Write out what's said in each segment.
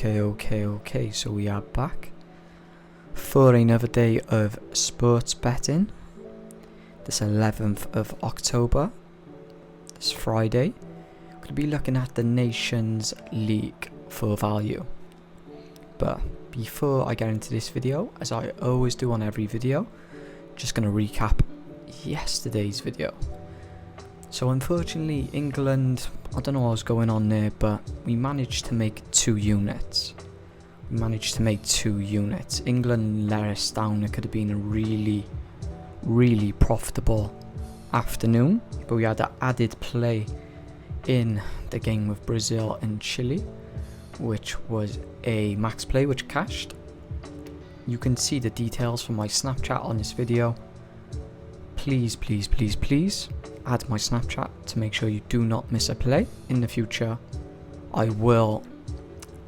Okay, so we are back for another day of sports betting. This 11th of October, this Friday. We're going to be looking at the Nations League for value. But before I get into this video, as I always do on every video, just going to recap yesterday's video. So unfortunately, England, I don't know what was going on there, but we managed to make 2 units. England let us down. It could have been a really profitable afternoon, but we had an added play in the game with Brazil and Chile, which was a max play which cashed. You can see the details from my Snapchat on this video. Please add my Snapchat to make sure you do not miss a play. In the future, I will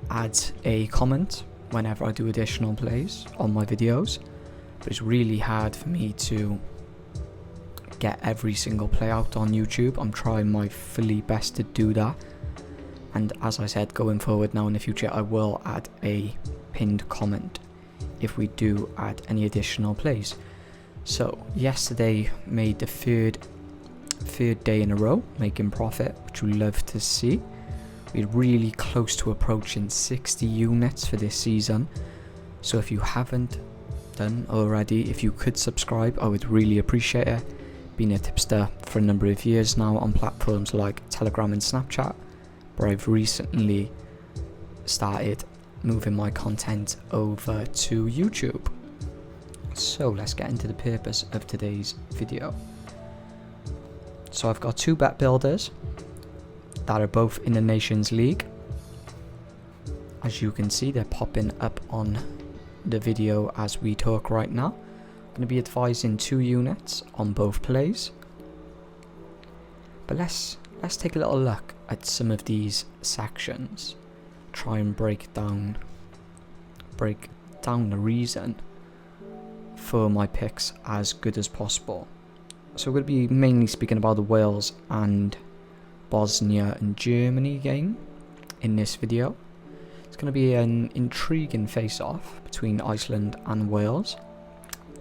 add a comment whenever I do additional plays on my videos, but it's really hard for me to get every single play out on YouTube. I'm trying my fully best to do that, and as I said, going forward now in the future, I will add a pinned comment if we do add any additional plays. So yesterday made the third day in a row making profit, which we love to see. We're really close to approaching 60 units for this season, so if you haven't done already, if you could subscribe, I would really appreciate it. Been a tipster for a number of years now on platforms like Telegram and Snapchat, but I've recently started moving my content over to YouTube. So let's get into the purpose of today's video. So I've got 2 bet builders that are both in the Nations League. As you can see, they're popping up on the video as we talk right now. I'm going to be advising 2 units on both plays. But let's take a little look at some of these sections. Try and break down the reason for my picks as good as possible. So we're going to be mainly speaking about the Wales and Bosnia and Germany game in this video. It's going to be an intriguing face-off between Iceland and Wales.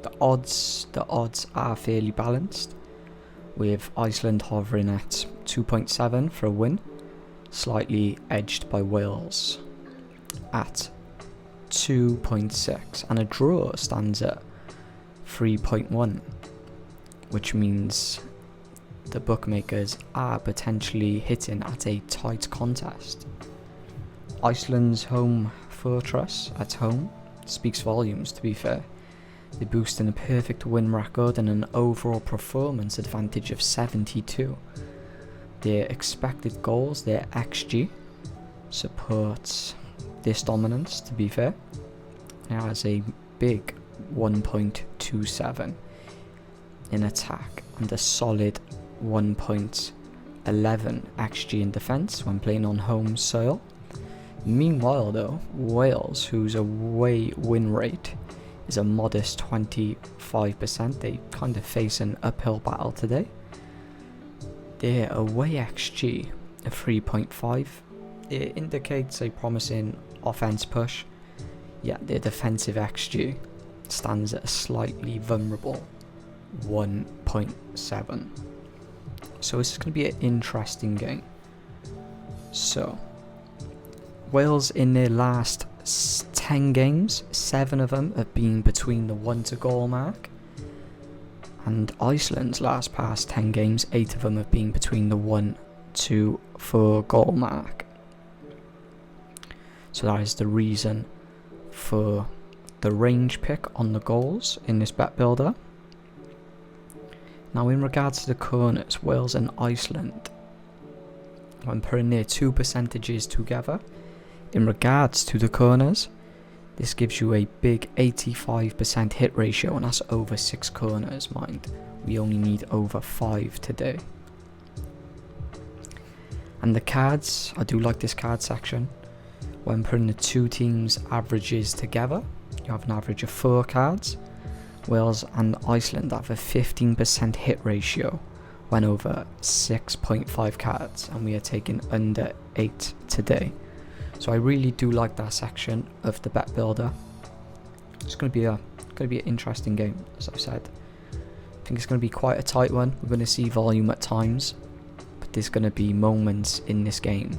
The odds are fairly balanced, with Iceland hovering at 2.7 for a win, slightly edged by Wales at 2.6, and a draw stands at 3.1, which means the bookmakers are potentially hitting at a tight contest. Iceland's home fortress at home speaks volumes, to be fair. They're boosting a perfect win record and an overall performance advantage of 72. Their expected goals, their XG, supports this dominance, to be fair. It has a big 1.27 in attack and a solid 1.11 XG in defence when playing on home soil. Meanwhile though, Wales, whose away win rate is a modest 25%, they kind of face an uphill battle today. Their away XG of 3.5, it indicates a promising offence push, yet their defensive XG stands at a slightly vulnerable 1.7. So this is going to be an interesting game. So Wales, in their last 10 games, 7 of them have been between the 1-goal mark, and Iceland's last past 10 games, 8 of them have been between the 1 to 4 goal mark. So that is the reason for the range pick on the goals in this bet builder. Now in regards to the corners, Wales and Iceland, when putting their 2 percentages together, in regards to the corners, this gives you a big 85% hit ratio, and that's over 6 corners, mind. We only need over 5 today. And the cards, I do like this card section. When putting the 2 teams' averages together, you have an average of 4 cards. Wales and Iceland have a 15% hit ratio when over 6.5 cards, and we are taking under 8 today. So I really do like that section of the bet builder. It's going to be an interesting game, as I've said. I think it's going to be quite a tight one. We're going to see volume at times, but there's going to be moments in this game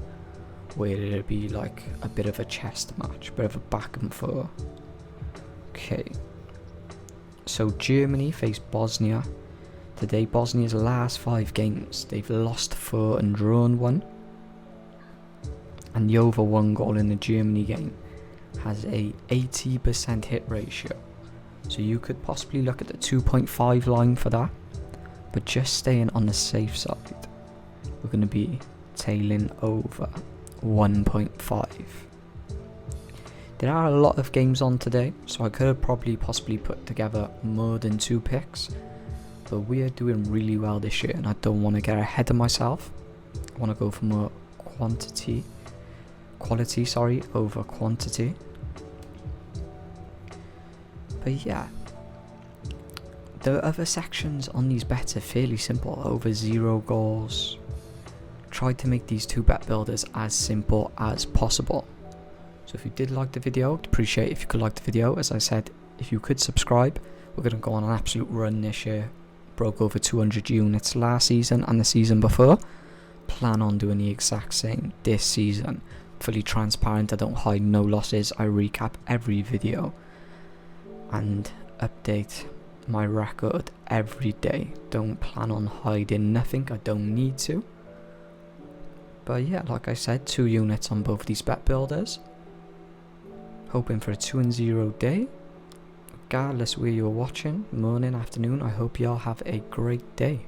where it'll be like a bit of a chess match, a bit of a back and forth. Okay. So Germany face Bosnia. Today, Bosnia's last 5 games, they've lost 4 and drawn 1. And the over 1 goal in the Germany game has a 80% hit ratio. So you could possibly look at the 2.5 line for that. But just staying on the safe side, we're going to be tailing over 1.5. There are a lot of games on today, so I could have possibly put together more than 2 picks. But we are doing really well this year, and I don't want to get ahead of myself. I want to go for more quality over quantity. But yeah, the other sections on these bets are fairly simple. Over 0 goals. Try to make these 2 bet builders as simple as possible. So if you did like the video, I'd appreciate if you could like the video. As I said, if you could subscribe, we're going to go on an absolute run this year. Broke over 200 units last season and the season before. Plan on doing the exact same this season. Fully transparent, I don't hide no losses. I recap every video and update my record every day. Don't plan on hiding nothing, I don't need to. But yeah, like I said, 2 units on both these bet builders. Hoping for a 2-0 day. Regardless where you're watching, morning, afternoon, I hope y'all have a great day.